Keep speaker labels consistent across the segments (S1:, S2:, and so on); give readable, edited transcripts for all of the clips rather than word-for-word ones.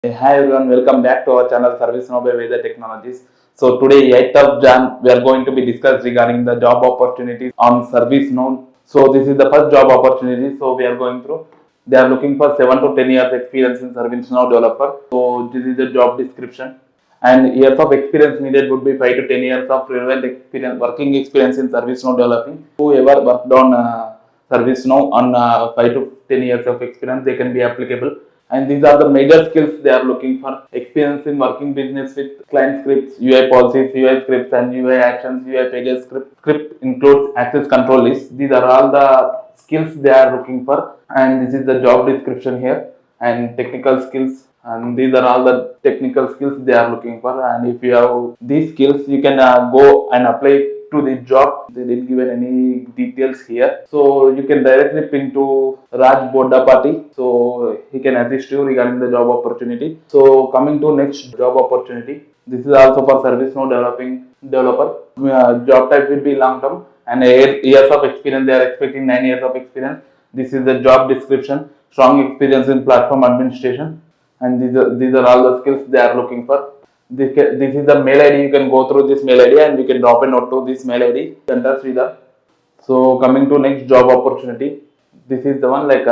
S1: Hi everyone, welcome back to our channel ServiceNow by Veda Technologies. So today 8th of Jan, we are going to be discussed regarding the job opportunities on ServiceNow. So this is the first job opportunity. So we are going through. They are looking for 7 to 10 years experience in ServiceNow developer. So this is the job description. And years of experience needed would be 5 to 10 years of relevant experience, working experience in ServiceNow developing. Whoever worked on ServiceNow on 5 to 10 years of experience, they can be applicable. And these are the major skills they are looking for. Experience in working business with client scripts, UI policies, UI scripts and UI actions, UI pages script. Script includes access control list. These are all the skills they are looking for. And this is the job description here. And technical skills. And these are all the technical skills they are looking for. And if you have these skills, you can go and apply to the job. They didn't give any details here, so you can directly ping to Raj Bodapati, so he can assist you regarding the job opportunity. So coming to next job opportunity, this is also for ServiceNow developing developer. Job type will be long term and 8 years of experience. They are expecting 9 years of experience. This is the job description. Strong experience in platform administration, and these are all the skills they are looking for. This is the mail ID. You can go through this mail ID and you can drop a note to this mail ID. Enter Sridhar. So coming to next job opportunity, this is the one like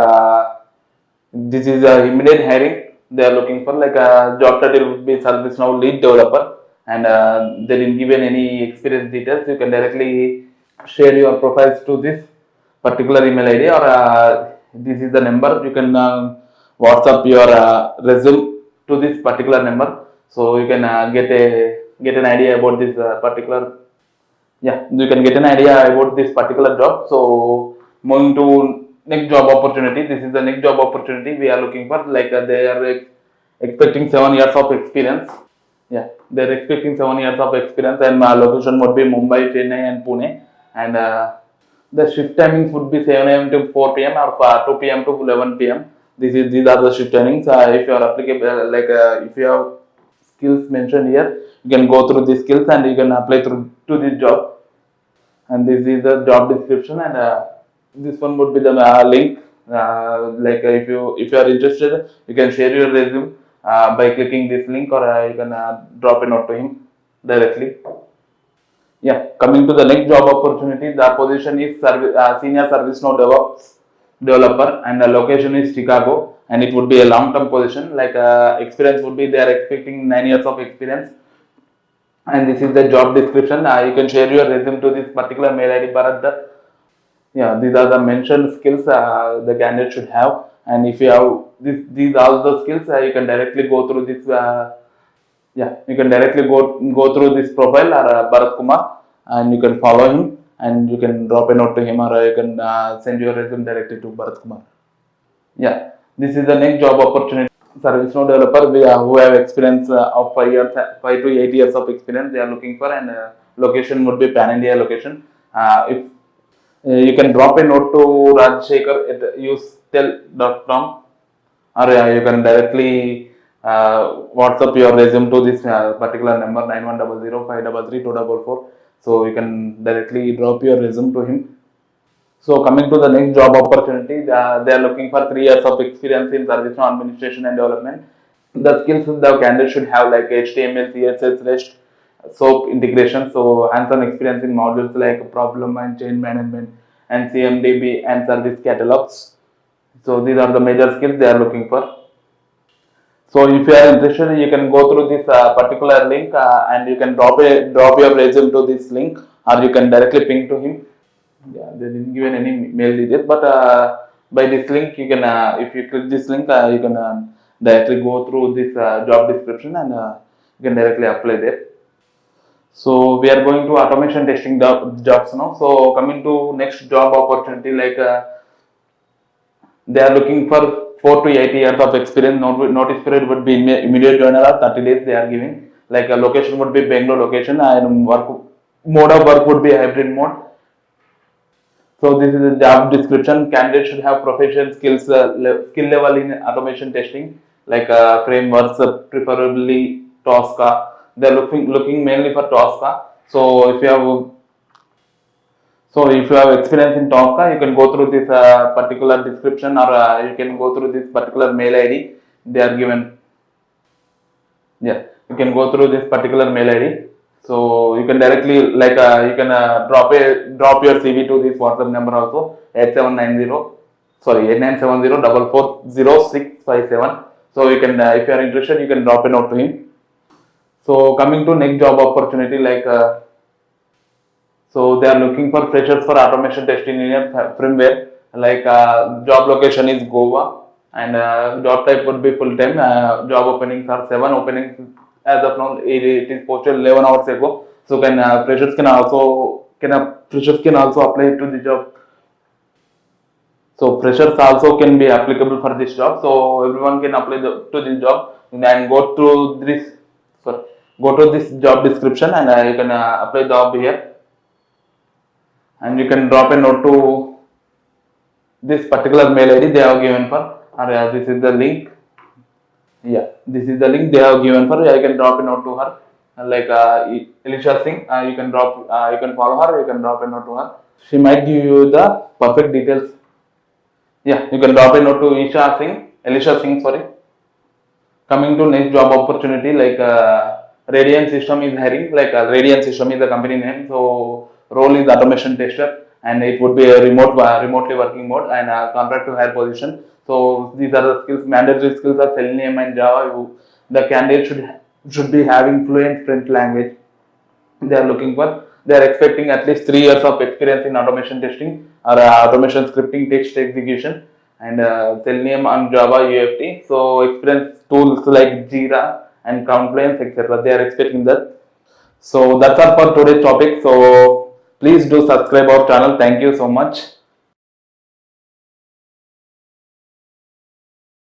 S1: this is a immediate hiring. They are looking for like a job title would be ServiceNow lead developer, and they didn't give any experience details. You can directly share your profiles to this particular email ID, or this is the number. You can WhatsApp your resume to this particular number, so you can get an idea about this particular. Yeah, you can get an idea about this particular job. So moving to next job opportunity, this is the next job opportunity we are looking for. Like they are expecting 7 years of experience. Yeah, they're expecting 7 years of experience, and location would be Mumbai, Chennai, and Pune. And the shift timings would be 7 a.m. to 4 p.m. or 2 p.m. to 11 p.m. These are the shift timings. If you are applicable, like if you have skills mentioned here, you can go through these skills and you can apply through to this job. And this is the job description, and this one would be the link. Like if you are interested, you can share your resume by clicking this link, or you can drop a note to him directly. Yeah, coming to the next job opportunity, the position is senior ServiceNow DevOps developer, and the location is Chicago, and it would be a long-term position. Like experience would be they are expecting 9 years of experience, and this is the job description. You can share your resume to this particular mail ID, Bharat. Yeah, these are the mentioned skills the candidate should have, and if you have these all the skills, you can directly go through this. Yeah, you can directly go through this profile or Bharat Kumar, and you can follow him, and you can drop a note to him, or you can send your resume directly to Bharat Kumar. Yeah, this is the next job opportunity. ServiceNow developer who have experience of 5 years, 5 to 8 years of experience they are looking for, and location would be Pan India location. If you can drop a note to Rajshekhar at ustel.com, or you can directly WhatsApp your resume to this particular number 9100 So you can directly drop your resume to him. So coming to the next job opportunity, they are looking for 3 years of experience in ServiceNow administration and development. The skills the candidate should have like HTML, CSS, REST, SOAP integration. So hands-on experience in modules like problem and change management and CMDB and service catalogs. So these are the major skills they are looking for. So if you are interested, you can go through this particular link, and you can drop your resume to this link, or you can directly ping to him. Yeah, they didn't give any mail details, but by this link you can, if you click this link, you can directly go through this job description, and you can directly apply there. So we are going to automation testing jobs now. So coming to next job opportunity, like they are looking for 4 to 8 years of experience. Notice period would be immediate joiner, or 30 days they are giving. Like a location would be Bangalore location, and work mode of work would be hybrid mode. So this is a job description. Candidate should have professional skills, skill level in automation testing, like frameworks, preferably Tosca. They're looking mainly for Tosca. So if you have experience in Tosca, you can go through this particular description, or you can go through this particular mail ID they are given. Yeah, you can go through this particular mail ID. So you can directly you can drop your CV to this WhatsApp number also 8790 sorry 8970 So you can if you are interested you can drop a note to him. So coming to next job opportunity so they are looking for freshers for automation testing engineer firmware. Job location is Goa and job type would be full time. Job openings are 7 openings as of now. It is posted 11 hours ago. So freshers can also apply to the job. So freshers also can be applicable for this job. So everyone can apply to this job and sorry, go to this job description and you can apply the job here and you can drop a note to this particular mail ID they have given for or this is the link. Yeah, this is the link they have given for. I can drop a note to her. Elisha Singh, you can follow her. You can drop a note to her. She might give you the perfect details. Yeah, you can drop a note to Elisha Singh. Sorry. Coming to next job opportunity, Radiant System is hiring. Radiant System is the company name. So role is automation tester, and it would be a remotely working mode and a contract to hire position. So these are the skills. Mandatory skills are Selenium and Java. The candidate should be having fluent French language. They are looking for. They are expecting at least 3 years of experience in automation testing or automation scripting, text execution, and Selenium and Java UFT. So experience tools like Jira and Confluence, etc. They are expecting that. So that's all for today's topic. So please do subscribe our channel. Thank you so much.